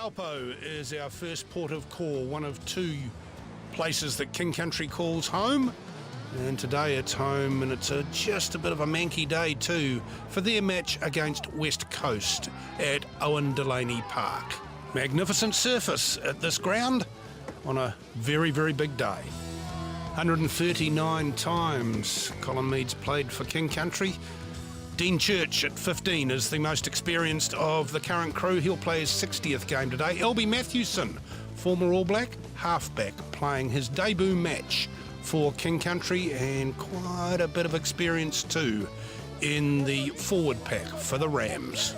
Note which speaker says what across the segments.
Speaker 1: Taupo is our first port of call, one of two places that King Country calls home. And today it's home, and it's just a bit of a manky day too for their match against West Coast at Owen Delany Park. Magnificent surface at this ground on a very, very big day. 139 times Colin Meads played for King Country. Dean Church at 15 is the most experienced of the current crew. He'll play his 60th game today. Elby Matthewson, former All Black, halfback, playing his debut match for King Country, and quite a bit of experience too in the forward pack for the Rams.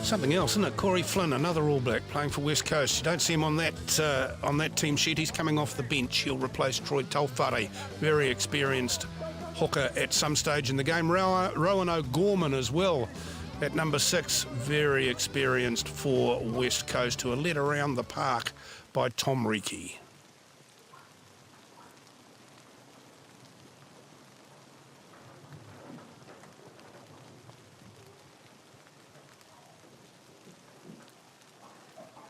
Speaker 1: Something else, isn't it? Corey Flynn, another All Black, playing for West Coast. You don't see him on that team sheet. He's coming off the bench. He'll replace Troy Taufare, very experienced hooker at some stage in the game. Rowan O'Gorman as well at number 6, very experienced for West Coast, who are led around the park by Tom Reiki.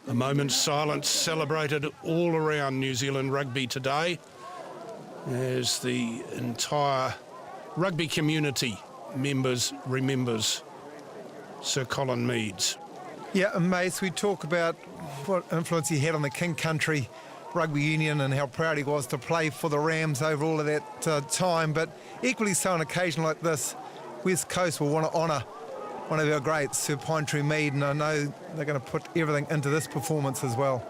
Speaker 1: A moment's silence celebrated all around New Zealand rugby today as the entire rugby community remembers Sir Colin Meads.
Speaker 2: Yeah, and Mace, we talk about what influence he had on the King Country Rugby Union and how proud he was to play for the Rams over all of that time, but equally so on an occasion like this, West Coast will want to honour one of our greats, Sir Pinetree Mead, and I know they're going to put everything into this performance as well.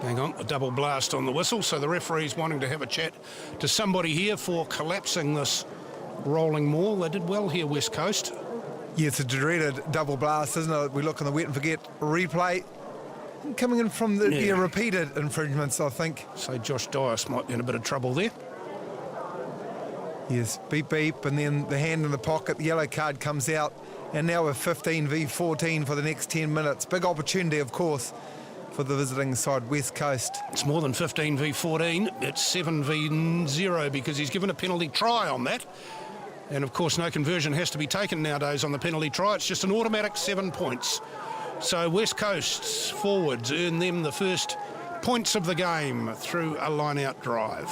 Speaker 1: Hang on, a double blast on the whistle, so the referee's wanting to have a chat to somebody here for collapsing this rolling maul. They did well here, West Coast.
Speaker 2: Yeah, it's a dreaded double blast, isn't it? We look on the wet and forget replay. Coming in from the repeated infringements, I think.
Speaker 1: So Josh Dias might be in a bit of trouble there.
Speaker 2: Yes, beep, beep, and then the hand in the pocket, the yellow card comes out, and now we're 15 v 14 for the next 10 minutes. Big opportunity, of course, for the visiting side, West Coast.
Speaker 1: It's more than 15 v 14. It's 7 v 0 because he's given a penalty try on that. And, of course, no conversion has to be taken nowadays on the penalty try. It's just an automatic 7 points. So West Coast's forwards earn them the first points of the game through a line-out drive.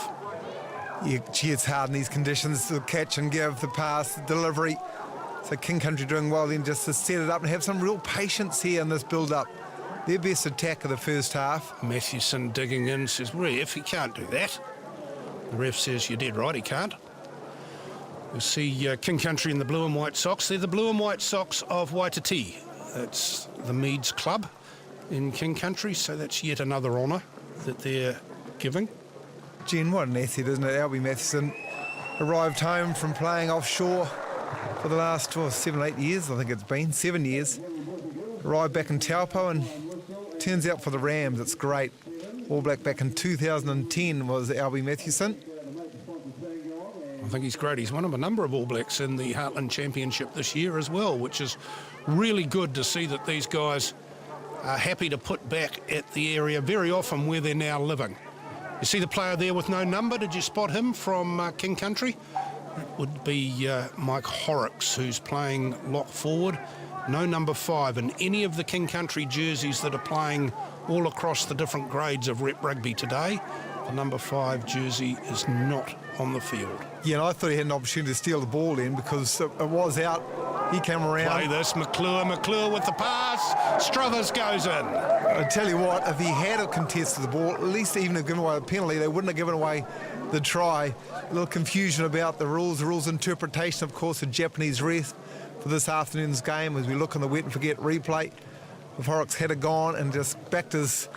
Speaker 2: Yeah, gee, it's hard in these conditions to catch and give, the pass, the delivery. So King Country doing well then just to set it up and have some real patience here in this build-up. Their best attack of the first half.
Speaker 1: Matthewson digging in, says, ref, he can't do that. The ref says, you're dead right, he can't. You'll see King Country in the blue and white socks. They're the blue and white socks of Waititi. That's the Meads Club in King Country, so that's yet another honour that they're giving.
Speaker 2: Jen, what an asset, isn't it? Elby Matthewson arrived home from playing offshore for the last 7 or 8 years, I think it's been, 7 years. Arrived back in Taupo and turns out for the Rams, it's great. All Black back in 2010 was Elby Matthewson.
Speaker 1: I think he's great. He's one of a number of All Blacks in the Heartland Championship this year as well, which is really good to see that these guys are happy to put back at the area very often where they're now living. You see the player there with no number? Did you spot him from King Country? That would be Mike Horrocks, who's playing lock forward. No number 5 in any of the King Country jerseys that are playing all across the different grades of rep rugby today. The number 5 jersey is not on the field.
Speaker 2: Yeah, and I thought he had an opportunity to steal the ball then because it was out. He came around.
Speaker 1: Play this, McClure with the pass. Struthers goes in.
Speaker 2: I tell you what, if he had contested the ball, at least even have given away a penalty, they wouldn't have given away the try. A little confusion about the rules interpretation, of course, a Japanese ref for this afternoon's game as we look on the wet and forget replay. If Horrocks had gone and just backed his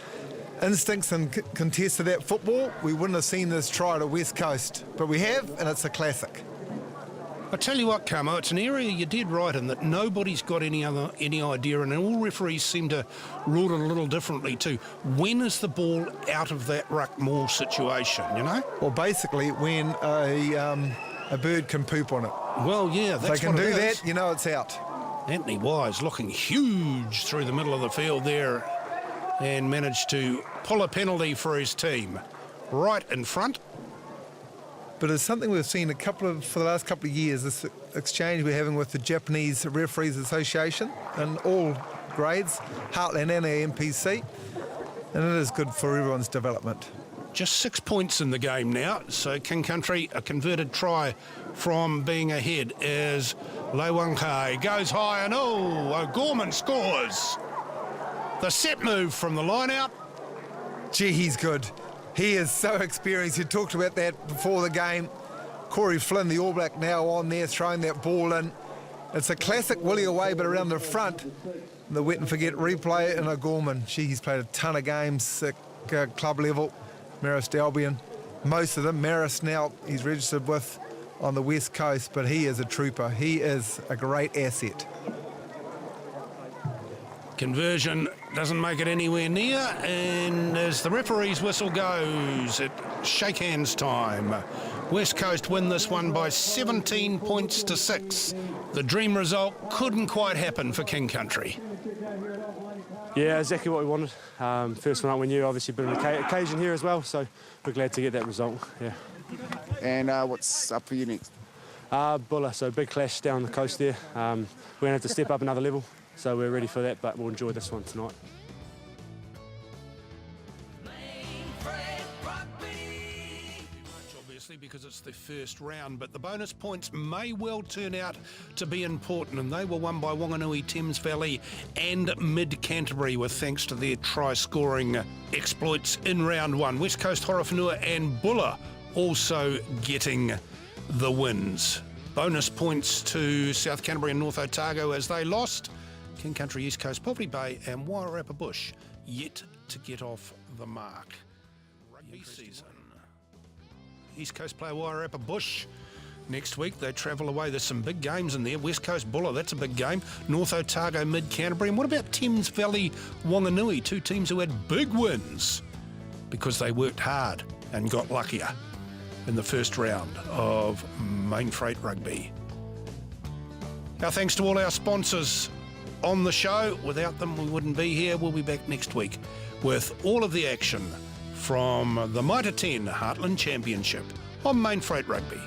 Speaker 2: instincts and contested that football, we wouldn't have seen this try to West Coast. But we have, and it's a classic.
Speaker 1: I tell you what, Camo, it's an area you did right in that nobody's got any idea, and all referees seem to rule it a little differently too. When is the ball out of that ruck maul situation, you know?
Speaker 2: Well, basically when a bird can poop on it.
Speaker 1: Well, yeah, that's what it is.
Speaker 2: They can do that, you know it's out.
Speaker 1: Anthony Wise looking huge through the middle of the field there and managed to pull a penalty for his team right in front.
Speaker 2: But it's something we've seen for the last couple of years, this exchange we're having with the Japanese Referees Association, and all grades, Heartland and our MPC, and it is good for everyone's development.
Speaker 1: Just 6 points in the game now, so King Country, a converted try from being ahead as Lewangkai goes high and O'Gorman scores. The set move from the line out.
Speaker 2: Gee, he's good. He is so experienced. You talked about that before the game. Corey Flynn, the All Black, now on there throwing that ball in. It's a classic Willie away, but around the front. The wet and forget replay and O'Gorman. Gee, he's played a ton of games at club level. Marist Albion, most of them. Marist now he's registered with on the West Coast, but he is a trooper. He is a great asset.
Speaker 1: Conversion doesn't make it anywhere near, and as the referee's whistle goes, it's shake hands time. West Coast win this one by 17 points to 6. The dream result couldn't quite happen for King Country.
Speaker 3: Yeah, exactly what we wanted. First one up, we knew obviously a bit of an occasion here as well, so we're glad to get that result. Yeah.
Speaker 4: And what's up for you next?
Speaker 3: Buller, so big clash down the coast there. We're going to have to step up another level, so we're ready for that, but we'll enjoy this one tonight.
Speaker 1: Mainfreight Rugby. Obviously, because it's the first round, but the bonus points may well turn out to be important, and they were won by Wanganui, Thames Valley and Mid-Canterbury, with thanks to their try-scoring exploits in round one. West Coast, Horowhenua and Buller also getting the wins. Bonus points to South Canterbury and North Otago as they lost. King Country, East Coast, Poverty Bay and Wairarapa Bush yet to get off the mark. Rugby season. East Coast play Wairarapa Bush next week. They travel away. There's some big games in there. West Coast Buller, that's a big game. North Otago, Mid-Canterbury. And what about Thames Valley, Wanganui? Two teams who had big wins because they worked hard and got luckier in the first round of Mainfreight Rugby. Our thanks to all our sponsors on the show. Without them, we wouldn't be here. We'll be back next week with all of the action from the Mitre 10 Heartland Championship on Mainfreight Rugby.